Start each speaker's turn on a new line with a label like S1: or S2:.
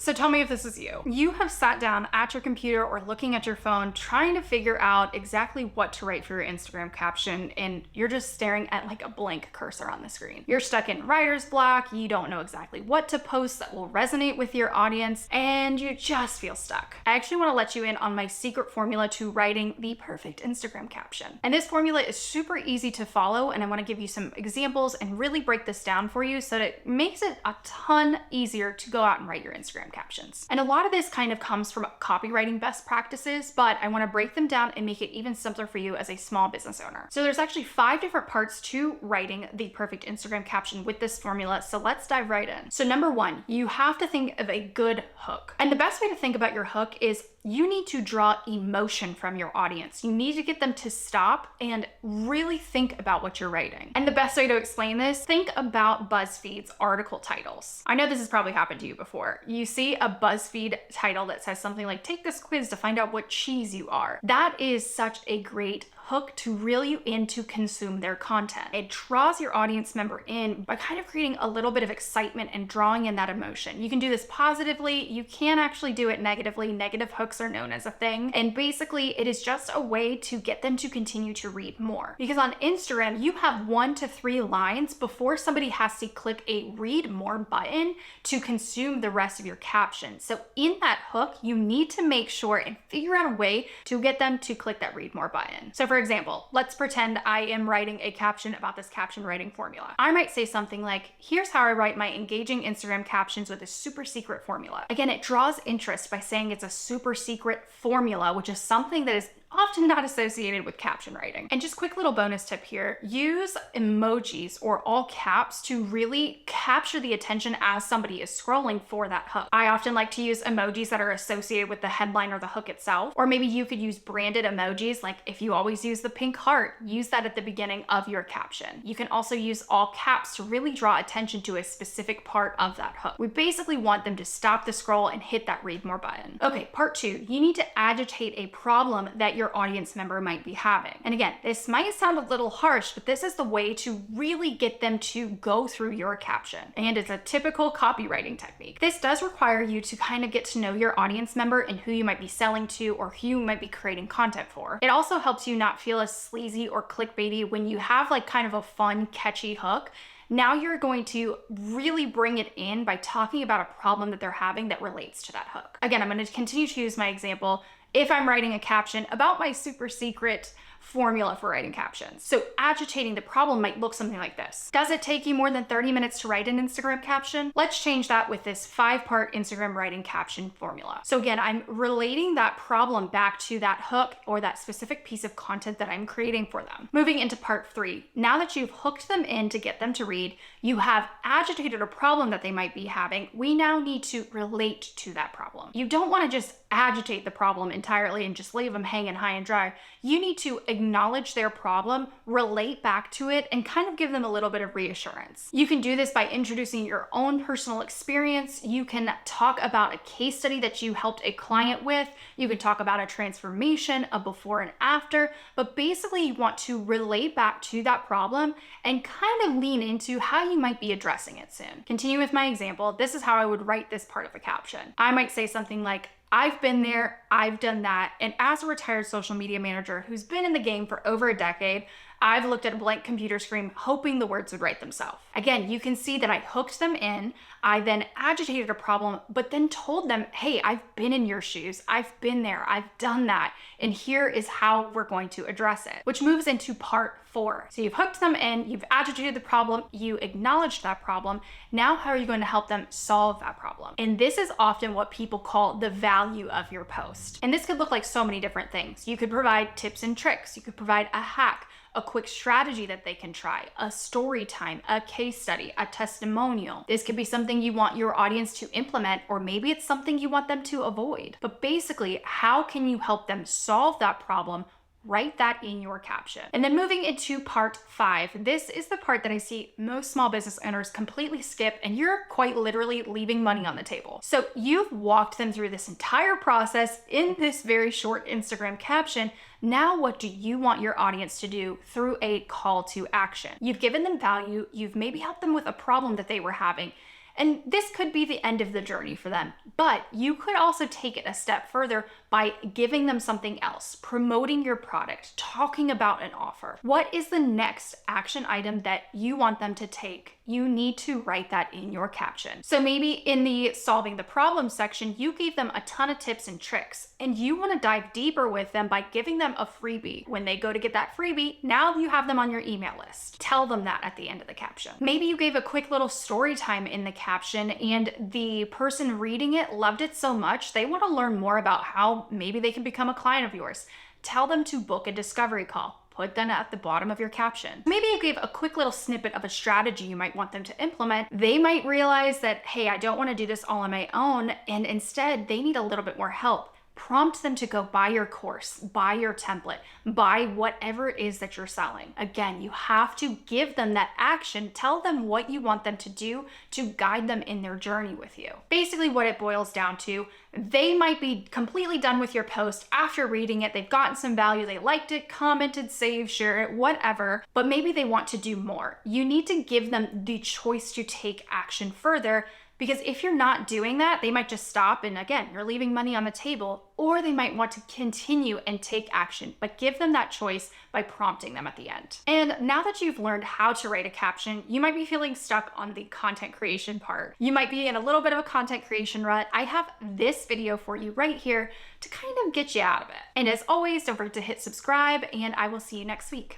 S1: So tell me if this is you. You have sat down at your computer or looking at your phone trying to figure out exactly what to write for your Instagram caption, and you're just staring at like a blank cursor on the screen. You're stuck in writer's block, you don't know exactly what to post that will resonate with your audience, and you just feel stuck. I actually want to let you in on my secret formula to writing the perfect Instagram caption. And this formula is super easy to follow, and I want to give you some examples and really break this down for you so that it makes it a ton easier to go out and write your Instagram captions. And a lot of this kind of comes from copywriting best practices, but I want to break them down and make it even simpler for you as a small business owner. So there's actually 5 different parts to writing the perfect Instagram caption with this formula. So let's dive right in. So number 1, you have to think of a good hook. And the best way to think about your hook is you need to draw emotion from your audience. You need to get them to stop and really think about what you're writing. And the best way to explain this, think about BuzzFeed's article titles. I know this has probably happened to you before. You see a BuzzFeed title that says something like, "Take this quiz to find out what cheese you are." That is such a great hook to reel you in to consume their content. It draws your audience member in by kind of creating a little bit of excitement and drawing in that emotion. You can do this positively. You can actually do it negatively. Negative hooks are known as a thing. And basically it is just a way to get them to continue to read more. Because on Instagram, you have 1 to 3 lines before somebody has to click a read more button to consume the rest of your caption. So in that hook, you need to make sure and figure out a way to get them to click that read more button. So for example, let's pretend I am writing a caption about this caption writing formula. I might say something like, "Here's how I write my engaging Instagram captions with a super secret formula." Again, it draws interest by saying it's a super secret formula, which is something that is often not associated with caption writing. And just quick little bonus tip here, use emojis or all caps to really capture the attention as somebody is scrolling for that hook. I often like to use emojis that are associated with the headline or the hook itself, or maybe you could use branded emojis, like if you always use the pink heart, use that at the beginning of your caption. You can also use all caps to really draw attention to a specific part of that hook. We basically want them to stop the scroll and hit that read more button. Okay, part 2, you need to agitate a problem that your audience member might be having. And again, this might sound a little harsh, but this is the way to really get them to go through your caption. And it's a typical copywriting technique. This does require you to kind of get to know your audience member and who you might be selling to or who you might be creating content for. It also helps you not feel as sleazy or clickbaity when you have like kind of a fun, catchy hook. Now you're going to really bring it in by talking about a problem that they're having that relates to that hook. Again, I'm going to continue to use my example. If I'm writing a caption about my super secret formula for writing captions. So agitating the problem might look something like this. Does it take you more than 30 minutes to write an Instagram caption? Let's change that with this 5-part Instagram writing caption formula. So again, I'm relating that problem back to that hook or that specific piece of content that I'm creating for them. Moving into part 3, now that you've hooked them in to get them to read, you have agitated a problem that they might be having. We now need to relate to that problem. You don't want to just agitate the problem entirely and just leave them hanging high and dry. You need to acknowledge their problem, relate back to it, and kind of give them a little bit of reassurance. You can do this by introducing your own personal experience. You can talk about a case study that you helped a client with. You can talk about a transformation, a before and after, but basically you want to relate back to that problem and kind of lean into how you might be addressing it soon. Continue with my example. This is how I would write this part of the caption. I might say something like, "I've been there, I've done that, and as a retired social media manager who's been in the game for over a decade, I've looked at a blank computer screen hoping the words would write themselves." Again, you can see that I hooked them in. I then agitated a problem, but then told them, "Hey, I've been in your shoes. I've been there. I've done that. And here is how we're going to address it," which moves into part 4. So you've hooked them in, you've agitated the problem, you acknowledged that problem. Now, how are you going to help them solve that problem? And this is often what people call the value of your post. And this could look like so many different things. You could provide tips and tricks. You could provide a hack, a quick strategy that they can try, a story time, a case study, a testimonial. This could be something you want your audience to implement, or maybe it's something you want them to avoid. But basically, how can you help them solve that problem? Write that in your caption. And then moving into part 5, this is the part that I see most small business owners completely skip, and you're quite literally leaving money on the table. So you've walked them through this entire process in this very short Instagram caption. Now, what do you want your audience to do through a call to action? You've given them value, you've maybe helped them with a problem that they were having, And this could be the end of the journey for them, but you could also take it a step further by giving them something else, promoting your product, talking about an offer. What is the next action item that you want them to take? You need to write that in your caption. So maybe in the solving the problem section, you gave them a ton of tips and tricks, and you want to dive deeper with them by giving them a freebie. When they go to get that freebie, now you have them on your email list. Tell them that at the end of the caption. Maybe you gave a quick little story time in the caption, and the person reading it loved it so much, they want to learn more about how maybe they can become a client of yours. Tell them to book a discovery call. Put them at the bottom of your caption. Maybe you gave a quick little snippet of a strategy you might want them to implement. They might realize that, hey, I don't want to do this all on my own, and instead they need a little bit more help. Prompt them to go buy your course, buy your template, buy whatever it is that you're selling. Again, you have to give them that action. Tell them what you want them to do to guide them in their journey with you. Basically, what it boils down to, they might be completely done with your post after reading it. They've gotten some value. They liked it, commented, saved, shared it, whatever, but maybe they want to do more. You need to give them the choice to take action further, because if you're not doing that, they might just stop, and again, you're leaving money on the table, or they might want to continue and take action, but give them that choice by prompting them at the end. And now that you've learned how to write a caption, you might be feeling stuck on the content creation part. You might be in a little bit of a content creation rut. I have this video for you right here to kind of get you out of it. And as always, don't forget to hit subscribe, and I will see you next week.